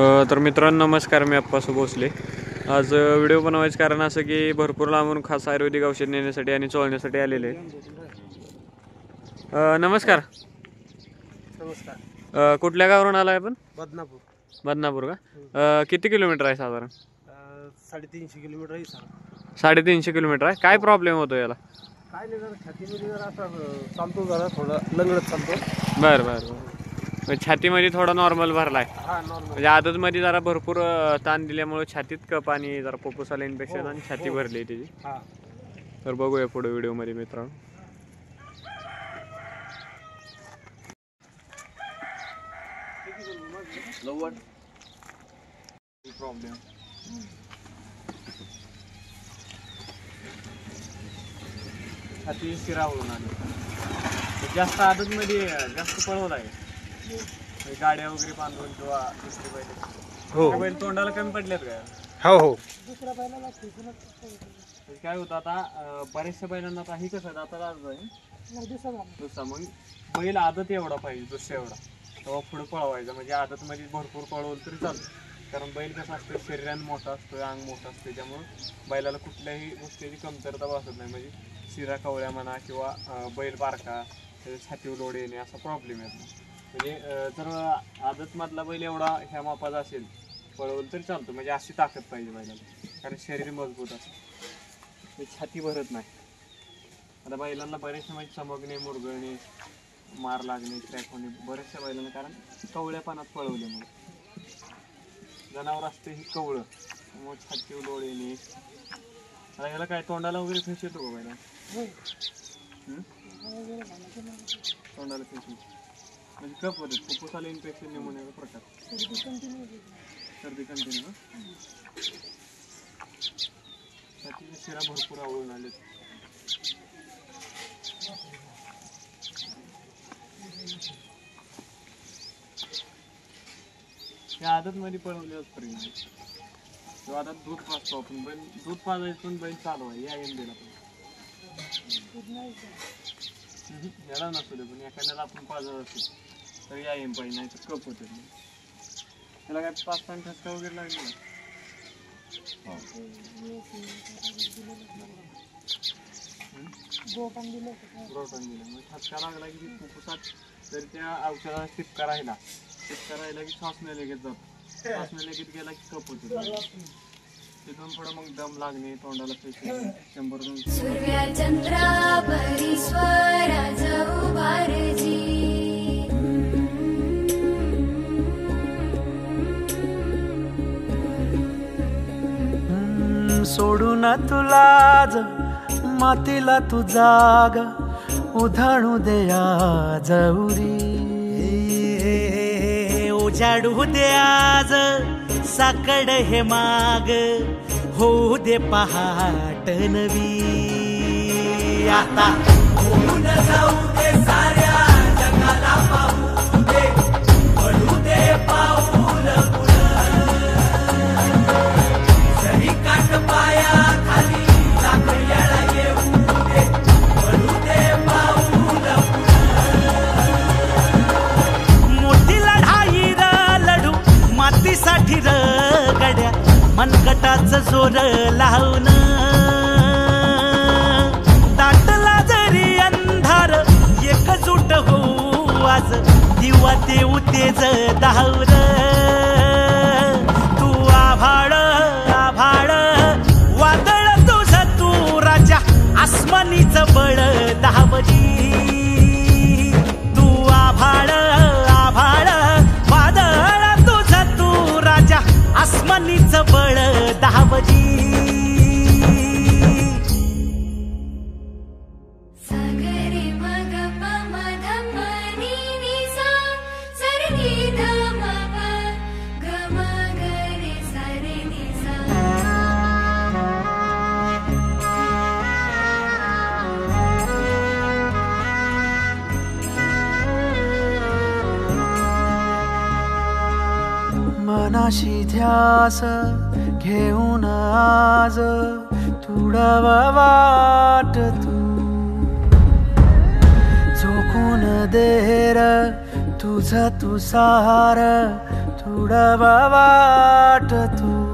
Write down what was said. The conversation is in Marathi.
तर मित्रांनो नमस्कार, मी अप्पासू भोसले. आज व्हिडिओ बनवायचं कारण असं की भरपूर लांबून खास आयुर्वेदिक औषध नेण्यासाठी आणि चोळण्यासाठी आलेले. नमस्कार. नमस्कार. कुठल्या गावावरून आलाय आपण? बदनापूर. बदनापूर का? किती किलोमीटर आहे साधारण? 350 किलोमीटर आहे सर. 350 किलोमीटर आहे. काय प्रॉब्लेम होतो याला? काय नाही जरा छातीमध्ये जरा असं चालतो, जरा थोडं लंगडत चालतो. बरं बरं बरं. छातीमध्ये थोडा नॉर्मल भरलाय. हा नॉर्मल. म्हणजे आदतमध्ये जरा भरपूर ताण दिल्यामुळे छातीत कप आणि जरा फुफ्फुसाला इन्फेक्शन आणि छाती भरली आहे त्याची. हा. तर बघूया पुढे व्हिडिओमध्ये मित्रांनो. प्रॉब्लेम छाती शिरावरून आली. जास्त आदतमध्ये जास्त पळवला आहे. गाड्या वगैरे बांधून किंवा दुसरी बैल बैल तोंडाला कमी पडलेत काय? हो हो. दुसऱ्या बैलाला काय होतं आता बऱ्याचशा बैलांना आता ही कसं आता दुसरा मग बैल आदत एवढा पाहिजे दुसऱ्या एवढा तेव्हा पुढे पळवायचा. म्हणजे आदतमध्ये भरपूर पळवलं तरी चालतं, कारण बैल कसं असतं शरीरानं मोठा असतो, अंग मोठं असतं, त्यामुळं बैलाला कुठल्याही गोष्टीची कमतरता भासत नाही. म्हणजे शिरा कवळ्या म्हणा किंवा बैल बारका छातीवर लोड येणे असा प्रॉब्लेम येत नाही. म्हणजे जर आदतमधला बैल एवढा ह्या मापाचा असेल पळवलं तरी चालतं. म्हणजे अशी ताकद पाहिजे बैलाला, कारण शरीर मजबूत असतं, छाती भरत नाही. आता बैलांना बरेचसे म्हणजे चमकणे, मुरगळणे, मार लागणे, क्रॅक होणे बऱ्याचशा बैलांना, कारण कवळ्यापणात पळवल्यामुळे. जनावर असते ही कवळं, त्यामुळे छातीवर लोड येणे. आता ह्याला काय तोंडाला वगैरे फेस येतो का बैला? तोंडाला फेस येतो म्हणजे कप होते, फुफ्फुसाला इन्फेक्शन, न्यूमोनियाचा प्रकार, सर्दी कंटिन्यू. छातीचे शिरा भरपूर आवळून आले. या आदतमध्ये पळवल्याच परिणाम. किंवा आता दूध पाजतो आपण, बैल दूध पाजायचं पण बैल चालू आहे या एमडीला पण याला नसू दे, पण एखाद्याला आपण पाजत असतो तर या एम पाहिजे, नाही तर कप होते. त्याला काय 5 ठसका वगैरे लागले ना? ब्रोटन दिलं. मग ठसका लागला की फुफ्फुसात जर त्या औषधाला टिपका राहिला की श्वास नाही लगेच जातो. श्वास नाही लगेच गेला की कप होते. तिथून पुढे मग दम लागणे, तोंडाला फेस 100-200. सूर्या चंद्रा परिस्वरा जाऊ बारजी. सोडून तुला आज मातीला तू जाग उधाणू दया जवरी. उजाडू दे आज साकड हे माग, होऊ दे पहाट नवी. आता होऊन जाऊ दे साऱ्या जगाला पाहू दे, पडू दे पाऊल पुढं. जरी काट पाया खाली लाकड्याला येऊ दे, पडू दे पाऊल पुढं. मोठी लढाई लढू मातीसाठी गड्या, मनगटाच जोर लावून. दाटला जरी अंधार एकजूट होऊ आज, दिवा देऊ तेज धावर. तू आभाळ आभाळ वादळ तुझ तू राजा, आसमानीच बळ धावरी. तू आभाळ आभाळ वादळ तुझ तू राजा, आसमानीच बळ धावरी. सागरे मग पम धम नी नी सा सरनी धम प ग म ग रे सा रे नी सा. मनाशी ध्यास घेऊन आज तुडव वाट तू, झोकून देर तू तुझ तू सार तुडवा वाट तू